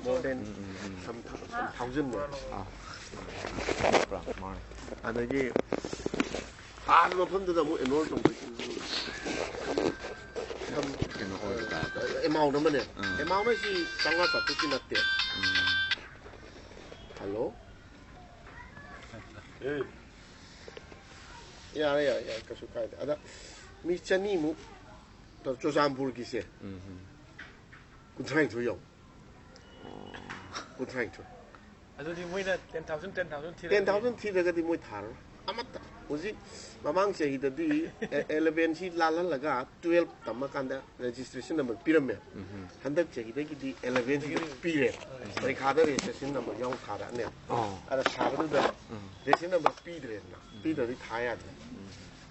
more than some thousand words. And again, I'm not from the enrolled amount of money. Amount is somewhat a putting up there. Hello? Yeah, because you can't. Miss Chanimu, the Josamburg is here. Good trying to you. Good trying to. I don't think we had 10,000 tea that the Mutar. Amata. Was it? Mamang said that the 11 sheet Lala Laga, 12 Tamakanda registration number pyramid. 100 check the 11 period. Like other registration number young Kara. At a Saturday, registration number Peter. Peter retired.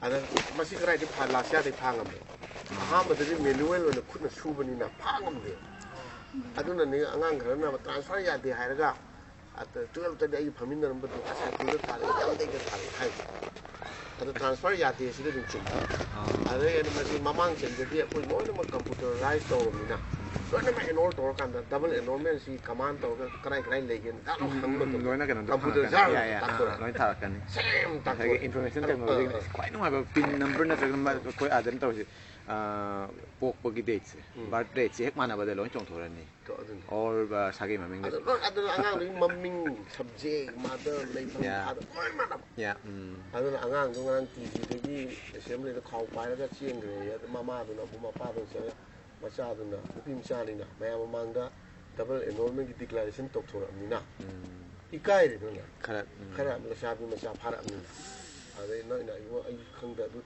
And then Masika right to Palasha de Pangam. Hammer the manual and couldn't shoot in a Pangam there. I don't know, transfer yard the Hiraga. At the 12th day, permanent number to the transfer yard is living cheap. I read Mamang said that we put more than a computerized door. When I an old door and the double enrollment command of the correct leg and computer same information technology. Quite no have a pin number, not quite other pork buggy dates, but dates, one of the launch on Torani. All Sagi Maming. Mumming subject, mother, yeah. I don't know, TV, assembly the cow by the chicken, the mamma, the father, my child, the Pim Shalina, Mamanga, double enrollment declaration, Doctor Amina. He guided her. Karam, the Shabi Masha Paramina. I know you come to do.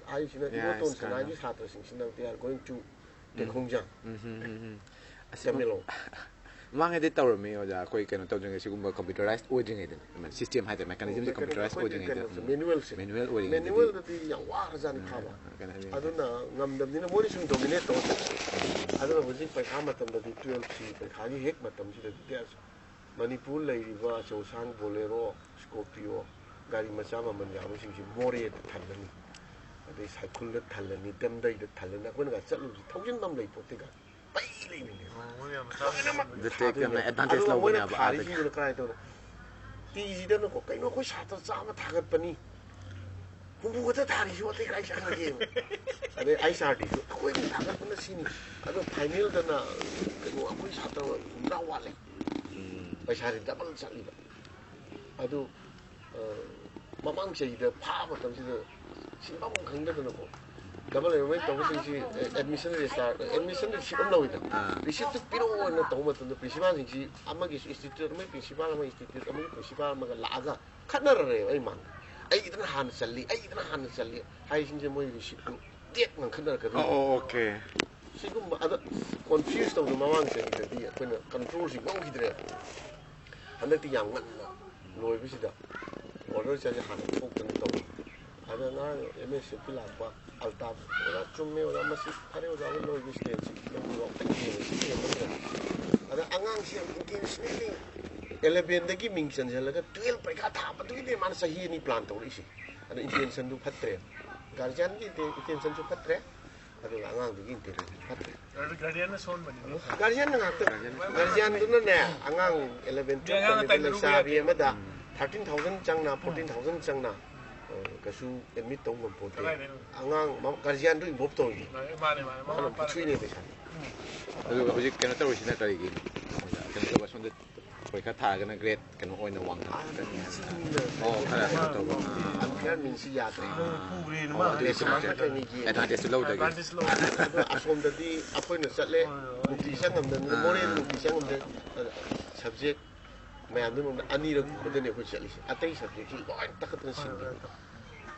I don't know, I just had to think they are going to the Kongjang. Samilo. Mang edit tower me or the quick and told computerized ordering system had a mechanism computerized ordering manual that the young was on cover. I don't know, the Morishan dominate. I don't know, was it by Hamatam that the 12 sheep, but how you hate Matam, Manipur lady was Osang Bolero, Scorpio. Gari Masama Manyamu, she more at Talani. This I couldn't tell any them day the Talana when I settled talking them late for Tigger. The take advantage of when I cried on easy than a cook. I know who shot a Sama Tagapani. Who was a Tari? You think I shall again? I started. I couldn't have the scene. I don't pioneer than a who shot a Nawale. I shot a double Saliba. I do. Mamang said the power of the Simbam Kangdano. Double admission is admission is she don't know it. We should be on the Thomas and the Principal Amagis Institute, Principal Institute, Principal Magalaga, Canara, a man. I eat a hand sally, I eat a hand sally, I think the way we should do. Oh, okay. She confused of the Mamang said that when controls you go there. And let the young man know visitor. Order says a hundred folk and dog. I don't know, a miss a pillar, Altaf, or a chummy or a massive party was our Lord Vistage. Other Angang, 11 the givings and like a 12 by Kata, but we didn't answer here any plant or is an intention to Patre. Guardian did the intention to Patre. I don't know the internet. Guardian is on Guardian do not know. Angang 11 12 13,000 changna, 14,000 changna. Kasu admit to one pote. Angang Guardian doing both told you. Between it. You cannot tell us that again. Can was on the Kata and a great can own a one. Oh, I means Yatra. And I just load again. From the day appointed Saturday, Mukisang and the Memorial Mukisang of the subject. I don't know, I need a good negotiation. I think subject.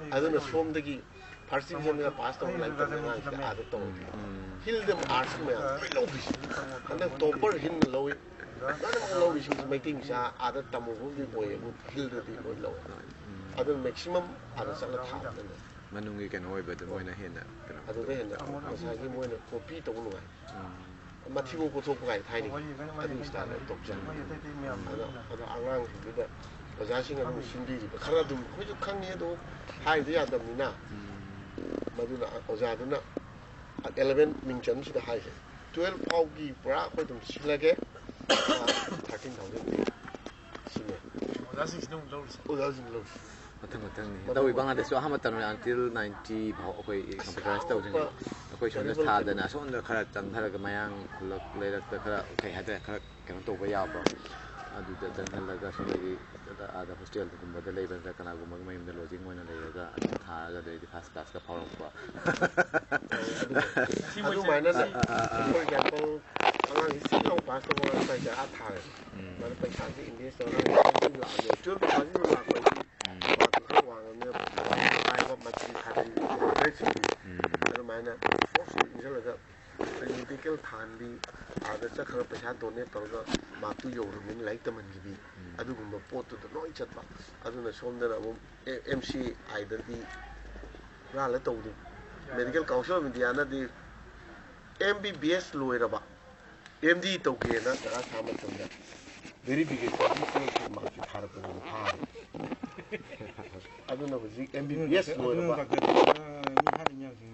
I don't know, from the participants in the past of like the other told. Hill them arts, and the topper him low. Low is making other Tamu boy would hill the people low. Other maximum, other salad. Manungi can avoid but the one ahead. I don't know, I give one for Peter. Matthew go to quite tiny. I do start at Dr. Around with possessing a Cindy, but Karadu, which you come here to hide the other Mina. Maduna Ozaduna at 11 Minchans the high. 12 Paugi Bra with them Silage, 13,000 sini. Udah sih belum. Matang-matang ni. Tahu ibang ada so hama tanong until 90 bahaw ako'y computerized daw jeng. Ako'y so thada na so under khara tang khara ka mayang kulak lirak ta khara okay hada khara kano to ba yaw ba. Adu da tang halaga so lagi ada hostel ta kumba da leiban sa kana gumag mayum da lodging mo na leiga tha ga de fast class ka phawrong ba. Adu mana na for example ang history ng past mo na pa ja athar. Mana pa sa India so na la yo tur pa ni la ko mana force injalaga political thandi ada chakra paisa donate torga matu yorumin like taman gibi adugumba pot to noi chatba aduna somdana MC identity rala tawdi medical council of India na di MBBS loiraba MD tawgena tara sama somda verification ko ma ki thara pa ni thara aduna ko MBBS loiraba